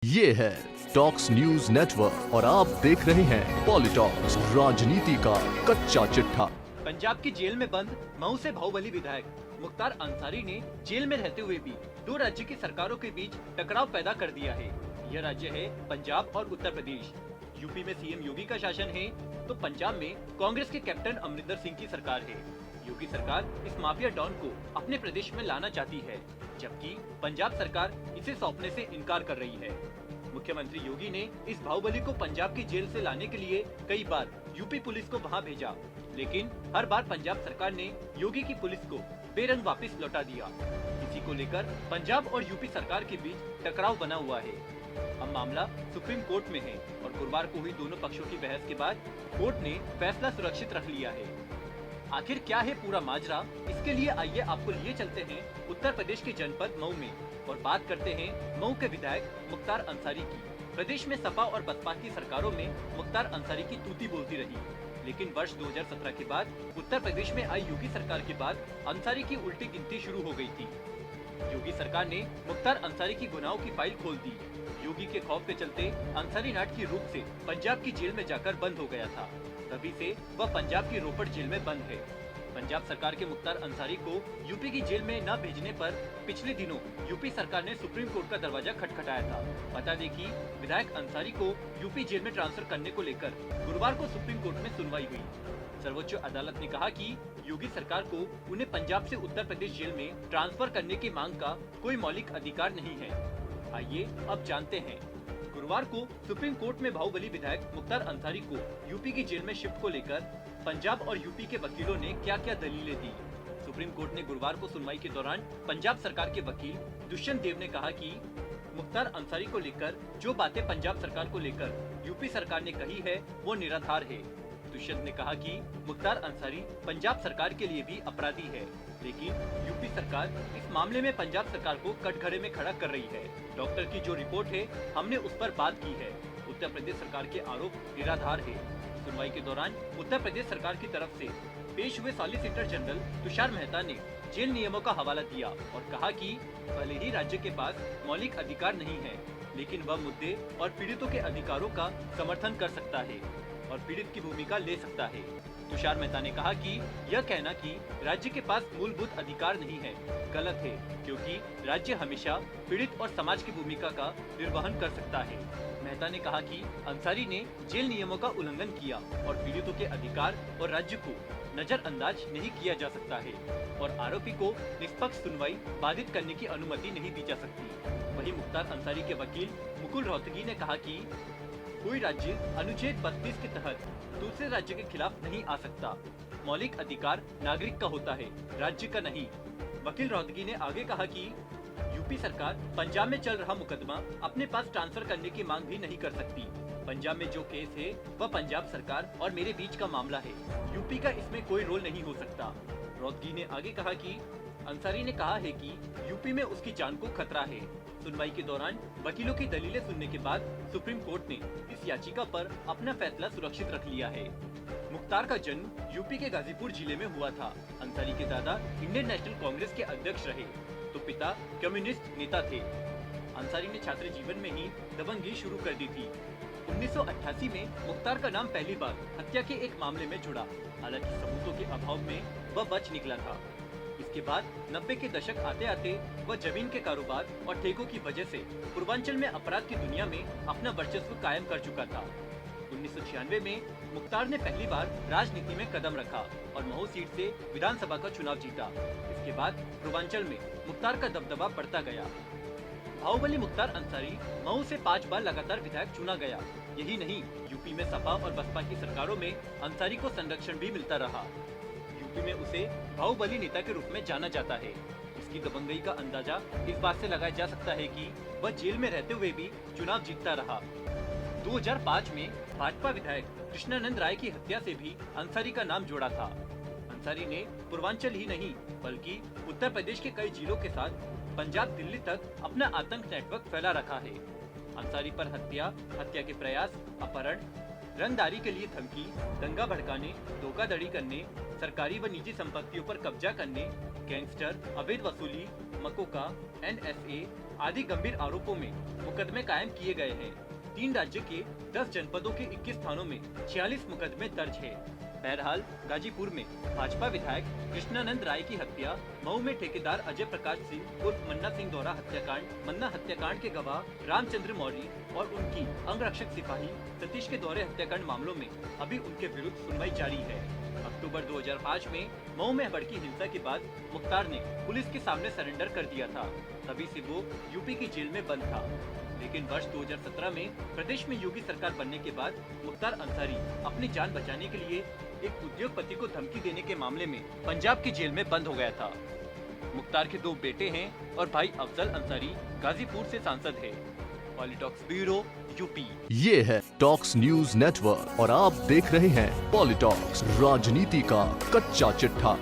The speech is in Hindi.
ये है टॉक्स न्यूज नेटवर्क और आप देख रहे हैं पॉलिटॉक्स, राजनीति का कच्चा चिट्ठा। पंजाब की जेल में बंद मऊ से बाहुबली विधायक मुख्तार अंसारी ने जेल में रहते हुए भी दो राज्य की सरकारों के बीच टकराव पैदा कर दिया है। यह राज्य है पंजाब और उत्तर प्रदेश। यूपी में सीएम योगी का शासन है तो पंजाब में कांग्रेस के कैप्टन अमरिंदर सिंह की सरकार है। योगी सरकार इस माफिया डॉन को अपने प्रदेश में लाना चाहती है, जबकि पंजाब सरकार इसे सौंपने से इनकार कर रही है। मुख्यमंत्री योगी ने इस बाहुबली को पंजाब की जेल से लाने के लिए कई बार यूपी पुलिस को वहां भेजा, लेकिन हर बार पंजाब सरकार ने योगी की पुलिस को बेरंग वापस लौटा दिया। इसी को लेकर पंजाब और यूपी सरकार के बीच टकराव बना हुआ है। अब मामला सुप्रीम कोर्ट में है और गुरुवार को हुई दोनों पक्षों की बहस के बाद कोर्ट ने फैसला सुरक्षित रख लिया है। आखिर क्या है पूरा माजरा, इसके लिए आइए आपको लिए चलते हैं उत्तर प्रदेश के जनपद मऊ में और बात करते हैं मऊ के विधायक मुख्तार अंसारी की। प्रदेश में सपा और बसपा की सरकारों में मुख्तार अंसारी की तूती बोलती रही, लेकिन वर्ष 2017 के बाद उत्तर प्रदेश में आई योगी सरकार के बाद अंसारी की उल्टी गिनती शुरू हो गई थी। योगी सरकार ने मुख्तार अंसारी की गुनाहों की फाइल खोल दी। योगी के खौफ के चलते अंसारी नाट की रूप से पंजाब की जेल में जाकर बंद हो गया था। तभी से वह पंजाब की रोपड़ जेल में बंद है। पंजाब सरकार के मुख्तार अंसारी को यूपी की जेल में न भेजने पर पिछले दिनों यूपी सरकार ने सुप्रीम कोर्ट का दरवाजा खटखटाया था। बता दें कि विधायक अंसारी को यूपी जेल में ट्रांसफर करने को लेकर गुरुवार को सुप्रीम कोर्ट में सुनवाई हुई। सर्वोच्च अदालत ने कहा कि योगी सरकार को उन्हें पंजाब से उत्तर प्रदेश जेल में ट्रांसफर करने की मांग का कोई मौलिक अधिकार नहीं है। आइए अब जानते हैं। गुरुवार को सुप्रीम कोर्ट में बाहुबली विधायक मुख्तार अंसारी को यूपी की जेल में शिफ्ट को लेकर पंजाब और यूपी के वकीलों ने क्या क्या दलीलें दी। सुप्रीम कोर्ट ने गुरुवार को सुनवाई के दौरान पंजाब सरकार के वकील दुष्यंत देव ने कहा कि मुख्तार अंसारी को लेकर जो बातें पंजाब सरकार को लेकर यूपी सरकार ने कही है वो निराधार है। दुष्यंत ने कहा कि मुख्तार अंसारी पंजाब सरकार के लिए भी अपराधी है, लेकिन यूपी सरकार इस मामले में पंजाब सरकार को कटघरे में खड़ा कर रही है। डॉक्टर की जो रिपोर्ट है हमने उस पर बात की है। उत्तर प्रदेश सरकार के आरोप निराधार है। सुनवाई के दौरान उत्तर प्रदेश सरकार की तरफ से पेश हुए सॉलिसिटर जनरल तुषार मेहता ने जेल नियमों का हवाला दिया और कहा कि भले ही राज्य के पास मौलिक अधिकार नहीं है, लेकिन वह मुद्दे और पीड़ितों के अधिकारों का समर्थन कर सकता है और पीड़ित की भूमिका ले सकता है। तुषार मेहता ने कहा कि यह कहना कि राज्य के पास मूलभूत अधिकार नहीं है गलत है, क्योंकि राज्य हमेशा पीड़ित और समाज की भूमिका का निर्वहन कर सकता है। मेहता ने कहा कि अंसारी ने जेल नियमों का उल्लंघन किया और पीड़ितों के अधिकार और राज्य को नजरअंदाज नहीं किया जा सकता है और आरोपी को निष्पक्ष सुनवाई बाधित करने की अनुमति नहीं दी जा सकती। वहीं मुख्तार अंसारी के वकील मुकुल रोहतगी ने कहा कि कोई राज्य अनुच्छेद 32 के तहत दूसरे राज्य के खिलाफ नहीं आ सकता। मौलिक अधिकार नागरिक का होता है, राज्य का नहीं। वकील रोहतगी ने आगे कहा कि यूपी सरकार पंजाब में चल रहा मुकदमा अपने पास ट्रांसफर करने की मांग भी नहीं कर सकती। पंजाब में जो केस है वह पंजाब सरकार और मेरे बीच का मामला है। यूपी का इसमें कोई रोल नहीं हो सकता। रोहतगी ने आगे कहा कि अंसारी ने कहा है कि यूपी में उसकी जान को खतरा है। सुनवाई के दौरान वकीलों की दलीलें सुनने के बाद सुप्रीम कोर्ट ने इस याचिका पर अपना फैसला सुरक्षित रख लिया है। मुख्तार का जन्म यूपी के गाजीपुर जिले में हुआ था। अंसारी के दादा इंडियन नेशनल कांग्रेस के अध्यक्ष रहे तो पिता कम्युनिस्ट नेता थे। अंसारी ने छात्र जीवन में ही दबंगी शुरू कर दी थी। 1988 में मुख्तार का नाम पहली बार हत्या के एक मामले में जुड़ा, हालांकि सबूतों के अभाव में वह बच निकला था। इसके बाद 90 के दशक आते आते वह जमीन के कारोबार और ठेकों की वजह से पूर्वांचल में अपराध की दुनिया में अपना वर्चस्व कायम कर चुका था। 1996 में मुख्तार ने पहली बार राजनीति में कदम रखा और मऊ सीट से विधानसभा का चुनाव जीता। इसके बाद पूर्वांचल में मुख्तार का दबदबा बढ़ता गया। बाहुबली मुख्तार अंसारी मऊ से 5 बार लगातार विधायक चुना गया। यही नहीं, यूपी में सपा और बसपा की सरकारों में अंसारी को संरक्षण भी मिलता रहा। यूपी में उसे बाहुबली नेता के रूप में जाना जाता है। उसकी दबंगई का अंदाजा इस बात से लगाया जा सकता है कि वह जेल में रहते हुए भी चुनाव जीतता रहा। 2005 में भाजपा विधायक कृष्णानंद राय की हत्या से भी अंसारी का नाम जोड़ा था। अंसारी ने पूर्वांचल ही नहीं बल्कि उत्तर प्रदेश के कई जिलों के साथ पंजाब दिल्ली तक अपना आतंक नेटवर्क फैला रखा है। अंसारी पर हत्या के प्रयास, अपहरण, रंगदारी के लिए धमकी, दंगा भड़काने, धोखाधड़ी करने, सरकारी व निजी संपत्तियों पर कब्जा करने, गैंगस्टर, अवैध वसूली, मकोका, NSA, आदि गंभीर आरोपों में मुकदमे कायम किए गए हैं। 3 राज्य के 10 जनपदों के 21 थानों में 46 मुकदमे दर्ज है। बहरहाल गाजीपुर में भाजपा विधायक कृष्णानंद राय की हत्या, मऊ में ठेकेदार अजय प्रकाश सिंह उर्फ मन्ना सिंह द्वारा हत्याकांड, मन्ना हत्याकांड के गवाह रामचंद्र मौर्य और उनकी अंगरक्षक सिपाही सतीश के द्वारा हत्याकांड मामलों में अभी उनके विरुद्ध सुनवाई जारी है। अक्टूबर 2005 में मऊ में भड़की हिंसा के बाद मुख्तार ने पुलिस के सामने सरेंडर कर दिया था। तभी से वो यूपी की जेल में बंद था। लेकिन वर्ष 2017 में प्रदेश में योगी सरकार बनने के बाद मुख्तार अंसारी अपनी जान बचाने के लिए एक उद्योगपति को धमकी देने के मामले में पंजाब की जेल में बंद हो गया था। मुख्तार के 2 बेटे हैं और भाई अफजल अंसारी गाजीपुर से सांसद है। PoliTalks bureau UP. ये है टॉक्स न्यूज नेटवर्क और आप देख रहे हैं पॉलिटॉक्स, राजनीति का कच्चा चिट्ठा।